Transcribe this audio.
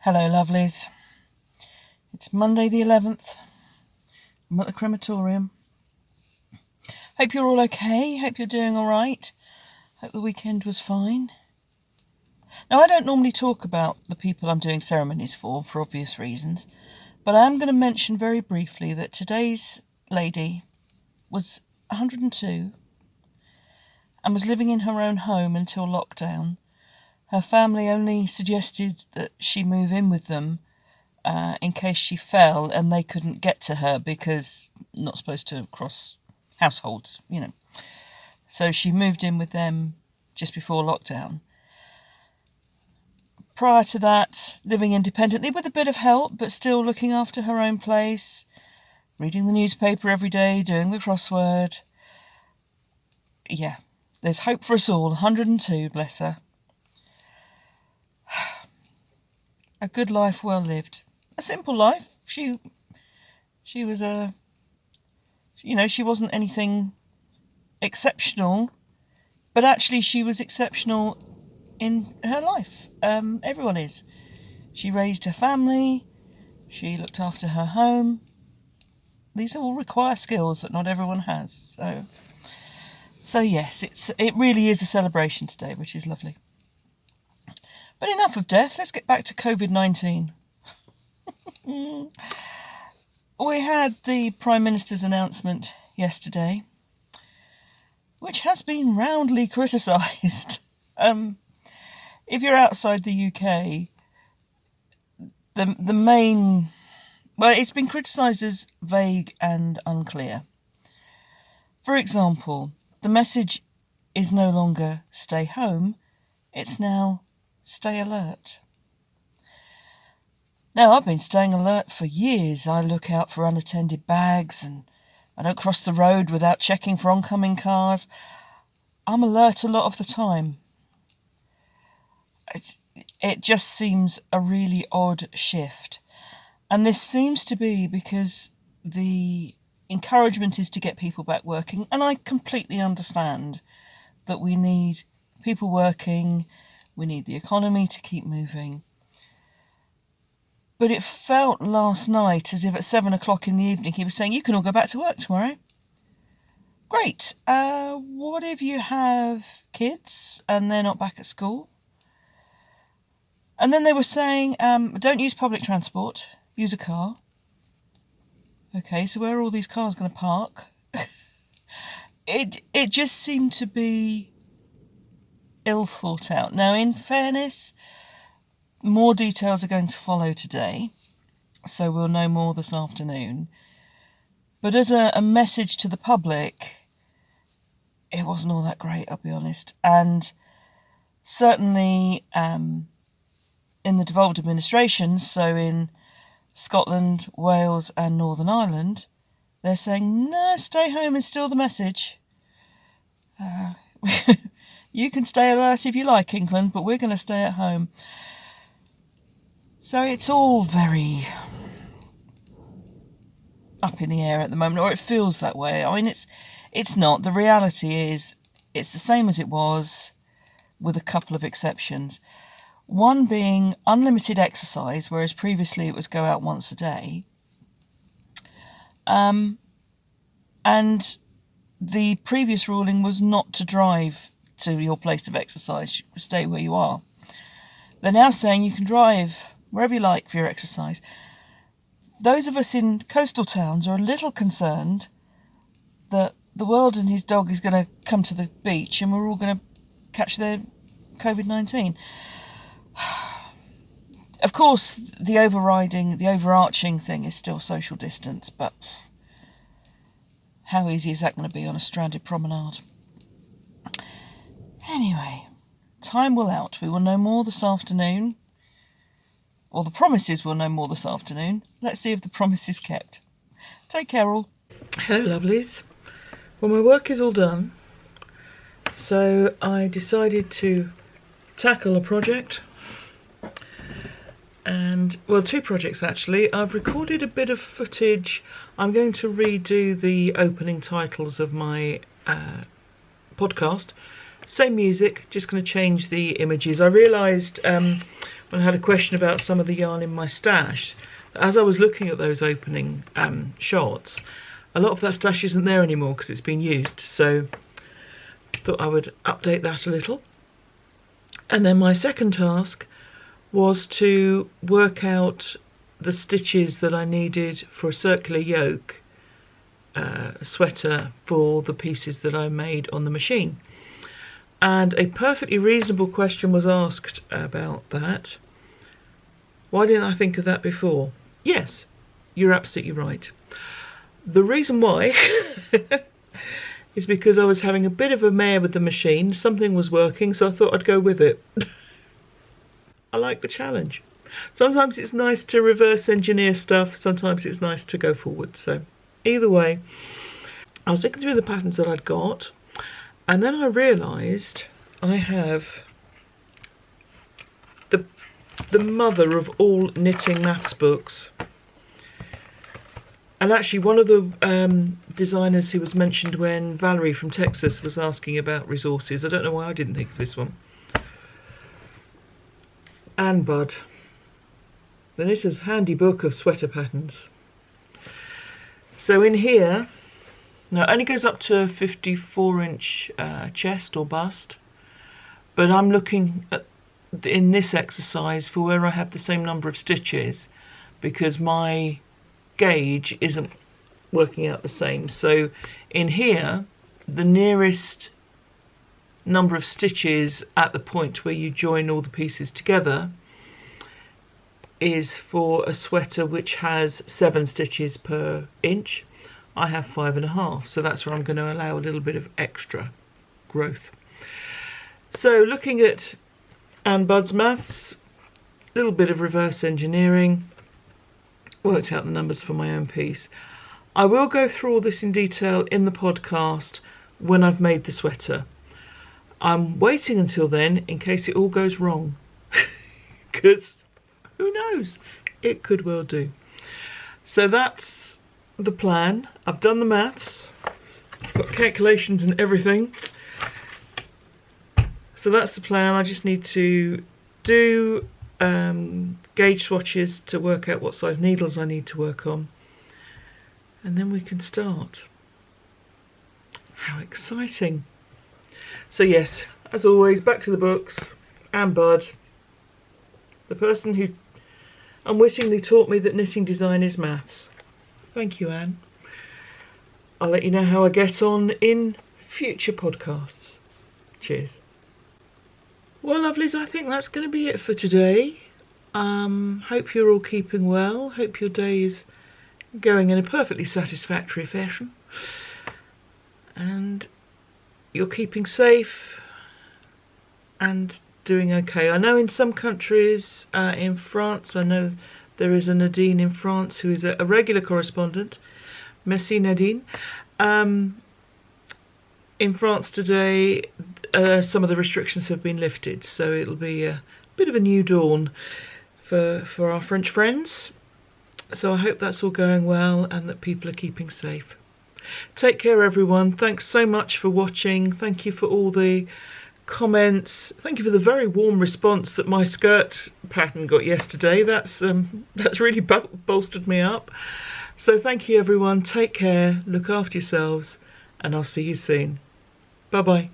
Hello, lovelies. It's Monday the 11th. I'm at the crematorium. Hope you're all okay. Hope you're doing all right. Hope the weekend was fine. Now, I don't normally talk about the people I'm doing ceremonies for obvious reasons, but I am going to mention very briefly that today's lady was 102 and was living in her own home until lockdown. Her family only suggested that she move in with them in case she fell and they couldn't get to her because not supposed to cross households, So she moved in with them just before lockdown. Prior to that, living independently with a bit of help, but still looking after her own place, reading the newspaper every day, doing the crossword. Yeah, there's hope for us all. 102, bless her. A good life well lived. A simple life. She was she wasn't anything exceptional, but actually she was exceptional in her life. Everyone is. She raised her family. She looked after her home. These all require skills that not everyone has. So yes, it really is a celebration today, which is lovely. But enough of death. Let's get back to COVID-19. We had the Prime Minister's announcement yesterday, which has been roundly criticised. If you're outside the UK, the main... Well, it's been criticised as vague and unclear. For example, the message is no longer stay home, it's now stay alert. Now, I've been staying alert for years. I look out for unattended bags and I don't cross the road without checking for oncoming cars. I'm alert a lot of the time. It just seems a really odd shift. And this seems to be because the encouragement is to get people back working. And I completely understand that we need people working. We need the economy to keep moving. But it felt last night as if at 7:00 in the evening he was saying, you can all go back to work tomorrow. Great. What if you have kids and they're not back at school? And then they were saying, don't use public transport, use a car. Okay, so where are all these cars going to park? It just seemed to be ill thought out. Now, in fairness, more details are going to follow today, so we'll know more this afternoon. But as a message to the public, it wasn't all that great, I'll be honest. And certainly in the devolved administrations, so in Scotland, Wales and Northern Ireland, they're saying, no, stay home is still the message. You can stay alert if you like, England, but we're going to stay at home. So it's all very up in the air at the moment, or it feels that way. I mean, it's not. The reality is it's the same as it was, with a couple of exceptions. One being unlimited exercise, whereas previously it was go out once a day. And the previous ruling was not to drive to your place of exercise, stay where you are. They're now saying you can drive wherever you like for your exercise. Those of us in coastal towns are a little concerned that the world and his dog is going to come to the beach and we're all going to catch the COVID-19. Of course, the overarching thing is still social distance, but how easy is that going to be on a stranded promenade? Anyway, time will out. We will know more this afternoon. Or the promises will know more this afternoon. Let's see if the promise is kept. Take care, all. Hello, lovelies. Well, my work is all done. So I decided to tackle a project. And, well, two projects actually. I've recorded a bit of footage. I'm going to redo the opening titles of my podcast. Same music, just going to change the images. I realised when and had a question about some of the yarn in my stash. As I was looking at those opening shots, a lot of that stash isn't there anymore because it's been used, so I thought I would update that a little. And then my second task was to work out the stitches that I needed for a circular yoke sweater for the pieces that I made on the machine. And a perfectly reasonable question was asked about that. Why didn't I think of that before? Yes, you're absolutely right. The reason why is because I was having a bit of a mare with the machine. Something was working, so I thought I'd go with it. I like the challenge. Sometimes it's nice to reverse engineer stuff, sometimes it's nice to go forward. So either way, I was looking through the patterns that I'd got, and then I realised I have the mother of all knitting maths books. And actually one of the designers who was mentioned when Valerie from Texas was asking about resources, I don't know why I didn't think of this one. Anne Budd, the Knitter's Handy Book of Sweater Patterns. So in here, now it only goes up to a 54-inch chest or bust, but I'm looking at in this exercise for where I have the same number of stitches because my gauge isn't working out the same. So in here, the nearest number of stitches at the point where you join all the pieces together is for a sweater which has 7 stitches per inch. I have 5.5, so that's where I'm going to allow a little bit of extra growth. So looking at Anne Budd's maths, a little bit of reverse engineering, worked out the numbers for my own piece. I will go through all this in detail in the podcast when I've made the sweater. I'm waiting until then in case it all goes wrong, because who knows, it could well do. So that's the plan. I've done the maths, got calculations and everything. So that's the plan. I just need to do gauge swatches to work out what size needles I need to work on, and then we can start. How exciting. So yes, as always, back to the books. Anne Budd, the person who unwittingly taught me that knitting design is maths. Thank you, Anne. I'll let you know how I get on in future podcasts. Cheers. Well, lovelies, I think that's going to be it for today. Hope you're all keeping well. Hope your day is going in a perfectly satisfactory fashion. And you're keeping safe and doing okay. I know in some countries, in France, I know there is a Nadine in France who is a regular correspondent. Merci, Nadine. In France today, some of the restrictions have been lifted, so it'll be a bit of a new dawn for our French friends. So I hope that's all going well and that people are keeping safe. Take care, everyone. Thanks so much for watching. Thank you for all the comments. Thank you for the very warm response that my skirt pattern got yesterday. That's really bolstered me up. So thank you, everyone. Take care, look after yourselves, and I'll see you soon. Bye-bye.